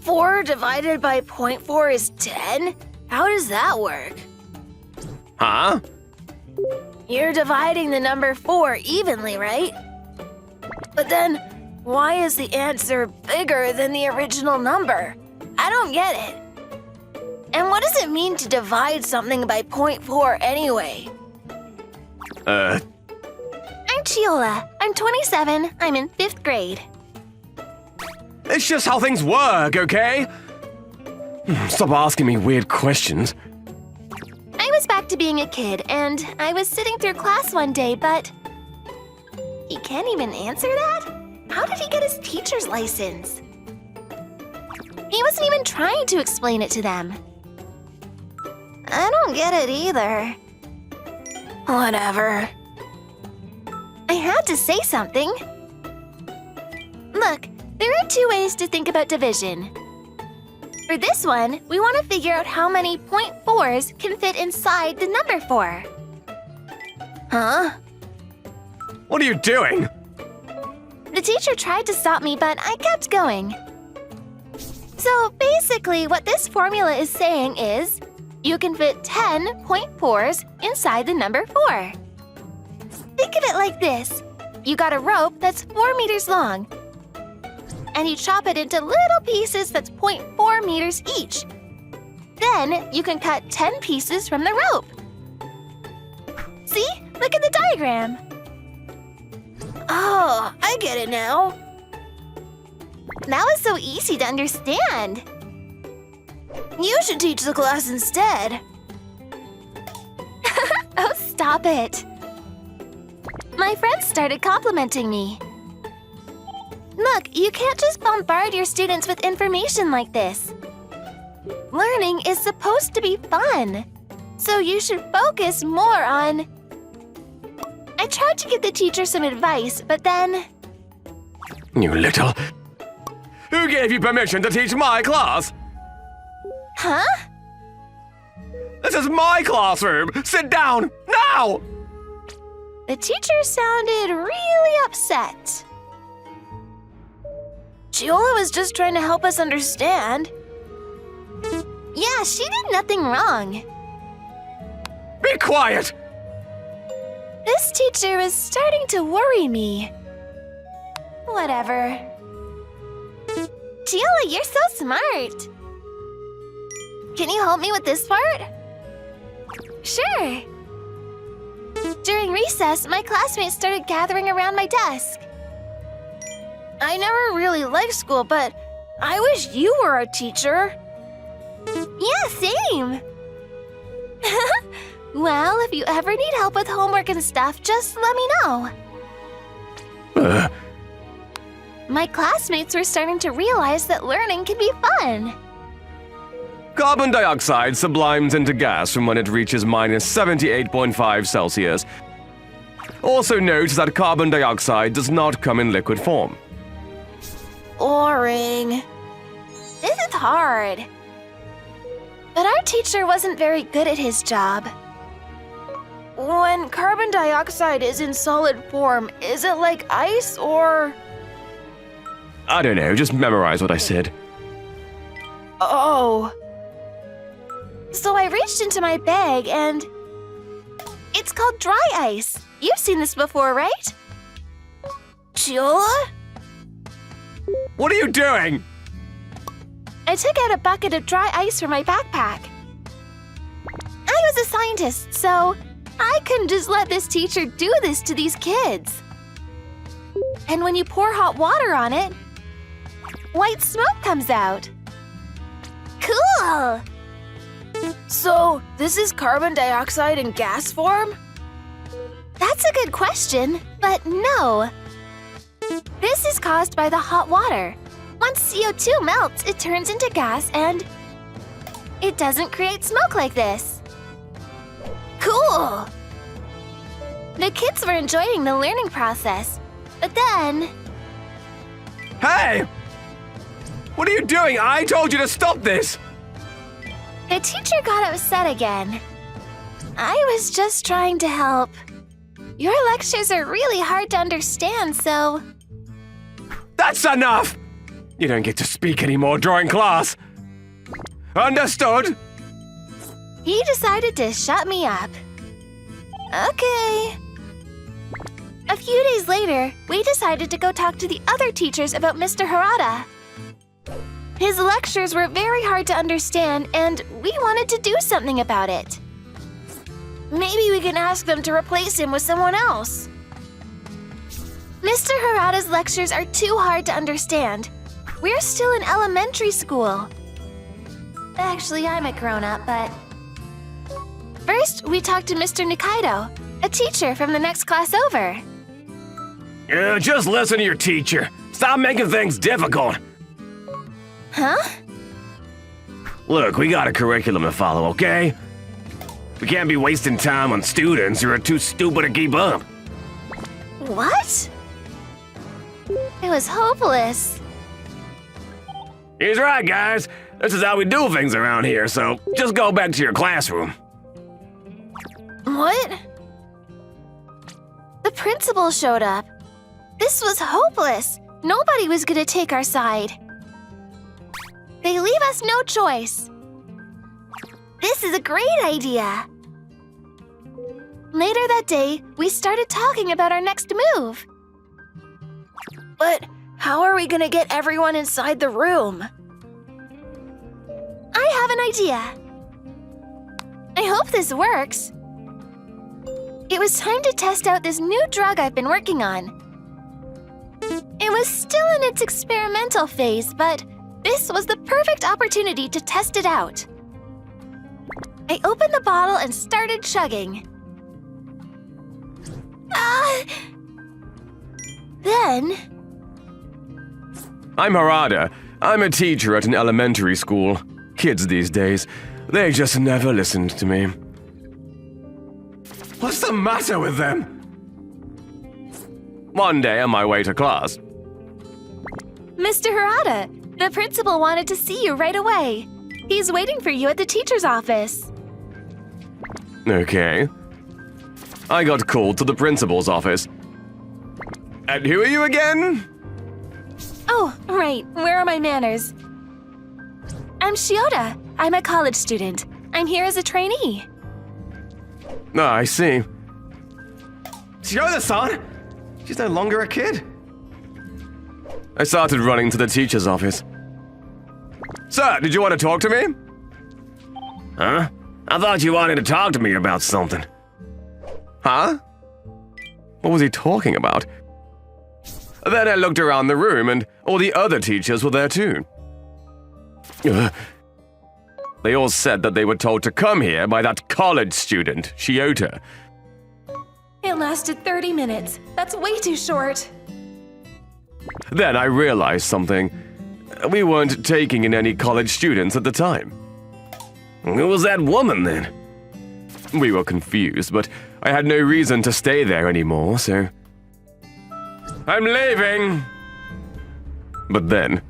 4 divided by 0.4 is 10? How does that work? Huh? You're dividing the number 4 evenly, right? But then, why is the answer bigger than the original number? I don't get it. And what does it mean to divide something by 0.4 anyway? Uh, I'm Chiola. I'm 27. I'm in 5th grade. It's just how things work, okay? Stop asking me weird questions. I was back to being a kid, and I was sitting through class one day, but... He can't even answer that? How did he get his teacher's license? He wasn't even trying to explain it to them. I don't get it either. Whatever. I had to say something. Look, there are 2 ways to think about division. For this one, we want to figure out how many 0.4s can fit inside the number 4. Huh? What are you doing? The teacher tried to stop me, but I kept going. So basically, what this formula is saying is, you can fit 10 0.4s inside the number 4. Think of it like this. You got a rope that's 4 meters long, and you chop it into little pieces that's 0.4 meters each. Then you can cut 10 pieces from the rope. See? Look at the diagram. Oh, I get it now. That was so easy to understand. You should teach the class instead. Oh, stop it. My friends started complimenting me. Look, you can't just bombard your students with information like this. Learning is supposed to be fun, so you should focus more on... I tried to give the teacher some advice, but then... You little... Who gave you permission to teach my class? Huh? This is my classroom! Sit down, now! The teacher sounded really upset. Chiola was just trying to help us understand. Yeah, she did nothing wrong. Be quiet! This teacher was starting to worry me. Whatever. Chiola, you're so smart. Can you help me with this part? Sure. During recess, my classmates started gathering around my desk. I never really liked school, but I wish you were a teacher. Yeah, same. Well, if you ever need help with homework and stuff, just let me know. My classmates were starting to realize that learning can be fun. Carbon dioxide sublimes into gas from when it reaches minus 78.5 Celsius. Also note that carbon dioxide does not come in liquid form. Boring. This is hard. But our teacher wasn't very good at his job. When carbon dioxide is in solid form, is it like ice or... I don't know, just memorize what I said. Oh. So I reached into my bag and... It's called dry ice. You've seen this before, right? Chiola? What are you doing? I took out a bucket of dry ice from my backpack. I was a scientist, so I couldn't just let this teacher do this to these kids. And when you pour hot water on it, white smoke comes out. Cool! So, this is carbon dioxide in gas form? That's a good question, but no. This is caused by the hot water. Once CO2 melts, it turns into gas and it doesn't create smoke like this. Cool! The kids were enjoying the learning process, but then... Hey! What are you doing? I told you to stop this! The teacher got upset again. I was just trying to help. Your lectures are really hard to understand, so... That's enough! You don't get to speak anymore during class. Understood? He decided to shut me up. Okay. A few days later, we decided to go talk to the other teachers about Mr. Harada. His lectures were very hard to understand, and we wanted to do something about it. Maybe we can ask them to replace him with someone else. Mr. Harada's lectures are too hard to understand. We're still in elementary school. Actually, I'm a grown-up, but... First, we talked to Mr. Nikaido, a teacher from the next class over. Just listen to your teacher. Stop making things difficult. Huh? Look, we got a curriculum to follow, okay? We can't be wasting time on students who are too stupid to keep up. What? It was hopeless. He's right, guys. This is how we do things around here, so just go back to your classroom. What? The principal showed up. This was hopeless. Nobody was gonna take our side. They leave us no choice. This is a great idea. Later that day, we started talking about our next move. But how are we gonna get everyone inside the room? I have an idea. I hope this works. It was time to test out this new drug I've been working on. It was still in its experimental phase, but this was the perfect opportunity to test it out. I opened the bottle and started chugging. Then... I'm Harada. I'm a teacher at an elementary school. Kids these days, they just never listened to me. What's the matter with them? One day on my way to class. Mr. Harada, the principal wanted to see you right away. He's waiting for you at the teacher's office. Okay. I got called to the principal's office. And who are you again? Oh, right. Where are my manners? I'm Shiota. I'm a college student. I'm here as a trainee. Ah, I see. Shiota-san! She's no longer a kid. I started running to the teacher's office. Sir, did you want to talk to me? Huh? I thought you wanted to talk to me about something. Huh? What was he talking about? Then I looked around the room and all the other teachers were there too. They all said that they were told to come here by that college student, Shiota. It lasted 30 minutes. That's way too short. Then I realized something. We weren't taking in any college students at the time. Who was that woman then? We were confused, but I had no reason to stay there anymore, so... I'm leaving! But then...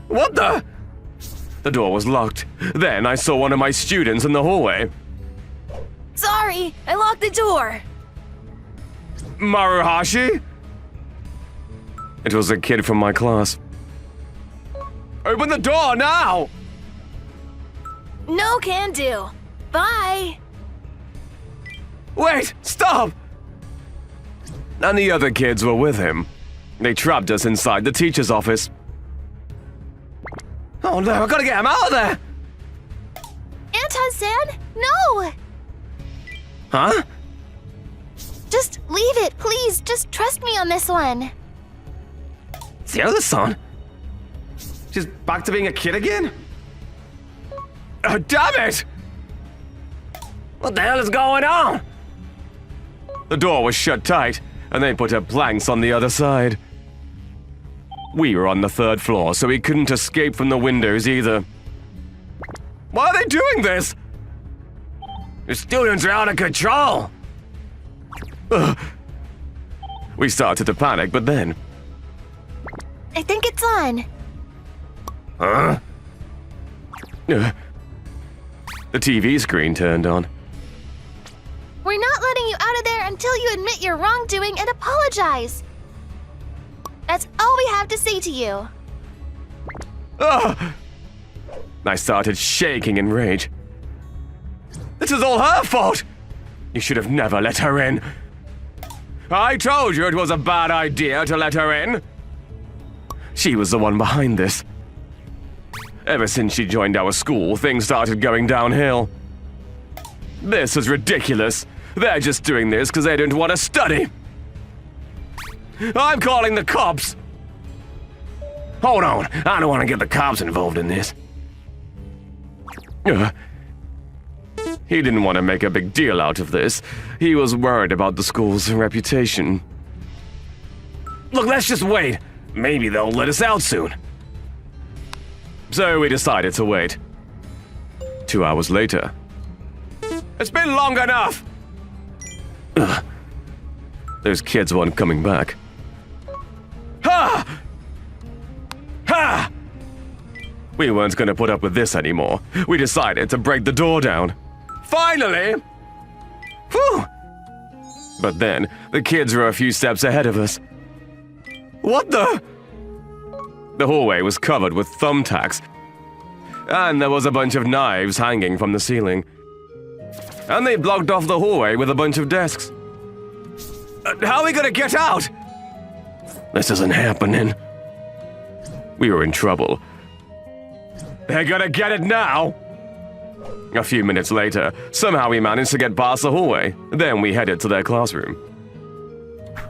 What the? The door was locked. Then I saw one of my students in the hallway. Sorry, I locked the door. Maruhashi? It was a kid from my class. Open the door now! No can do. Bye. Wait, stop! And the other kids were with him. They trapped us inside the teacher's office. Oh no, I gotta get him out of there! Anton-san, no! Huh? Just leave it, please. Just trust me on this one. Shiota-san? She's back to being a kid again? Oh, damn it! What the hell is going on? The door was shut tight, and they put up planks on the other side. We were on the third floor, so we couldn't escape from the windows either. Why are they doing this? The students are out of control! Ugh. We started to panic, but then... I think it's on. Huh? The TV screen turned on. We're not letting you out of there until you admit your wrongdoing and apologize. That's all we have to say to you. Ugh! I started shaking in rage. This is all her fault! You should have never let her in. I told you it was a bad idea to let her in. She was the one behind this. Ever since she joined our school, things started going downhill. This is ridiculous. They're just doing this because they don't want to study. I'm calling the cops. Hold on, I don't want to get the cops involved in this. He didn't want to make a big deal out of this. He was worried about the school's reputation. Look, let's just wait. Maybe they'll let us out soon. So we decided to wait. 2 hours later. It's been long enough! Ugh. Those kids weren't coming back. Ha! Ha! We weren't gonna put up with this anymore. We decided to break the door down. Finally! Whew! But then, the kids were a few steps ahead of us. What the? The hallway was covered with thumbtacks, and there was a bunch of knives hanging from the ceiling. And they blocked off the hallway with a bunch of desks. How are we gonna get out? This isn't happening. We were in trouble. They're gonna get it now! A few minutes later, somehow we managed to get past the hallway. Then we headed to their classroom.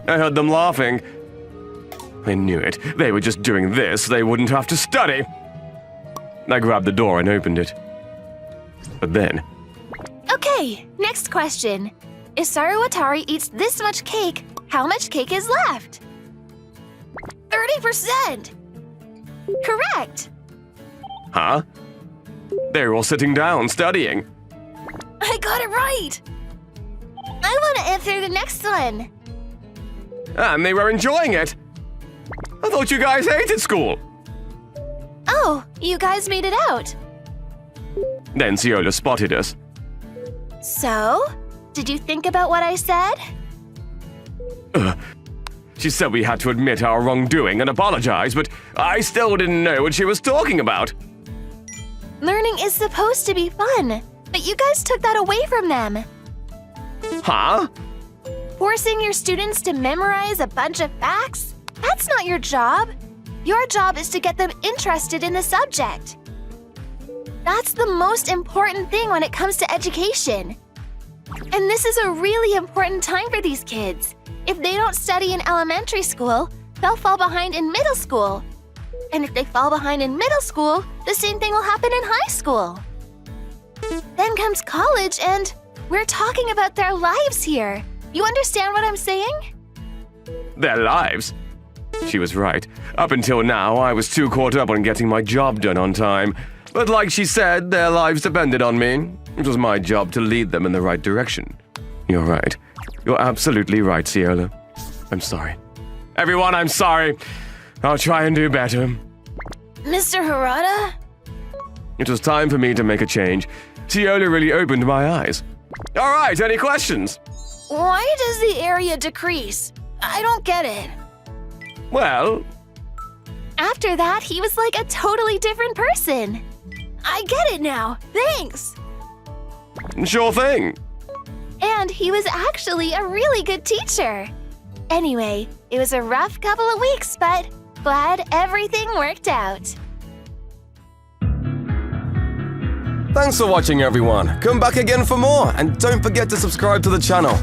I heard them laughing. I knew it. They were just doing this so they wouldn't have to study. I grabbed the door and opened it. But then... Okay, next question. If Saruwatari eats this much cake, how much cake is left? 30%! Correct! Huh? They were all sitting down, studying. I got it right! I want to answer the next one. And they were enjoying it. I thought you guys hated school. Oh, you guys made it out. Then Ciola spotted us. So, did you think about what I said? She said we had to admit our wrongdoing and apologize, but I still didn't know what she was talking about. Learning is supposed to be fun, but you guys took that away from them. Huh? Forcing your students to memorize a bunch of facts? That's not your job. Your job is to get them interested in the subject. That's the most important thing when it comes to education. And this is a really important time for these kids. If they don't study in elementary school, they'll fall behind in middle school. And if they fall behind in middle school, the same thing will happen in high school. Then comes college, and we're talking about their lives here. You understand what I'm saying? Their lives? She was right. Up until now, I was too caught up on getting my job done on time. But like she said, their lives depended on me. It was my job to lead them in the right direction. You're right. You're absolutely right, Ciola. I'm sorry. Everyone, I'm sorry. I'll try and do better. Mr. Harada? It was time for me to make a change. Ciola really opened my eyes. All right, any questions? Why does the area decrease? I don't get it. Well... After that, he was like a totally different person. I get it now. Thanks. Sure thing. And he was actually a really good teacher. Anyway, it was a rough couple of weeks, but glad everything worked out. Thanks for watching, everyone. Come back again for more, and don't forget to subscribe to the channel.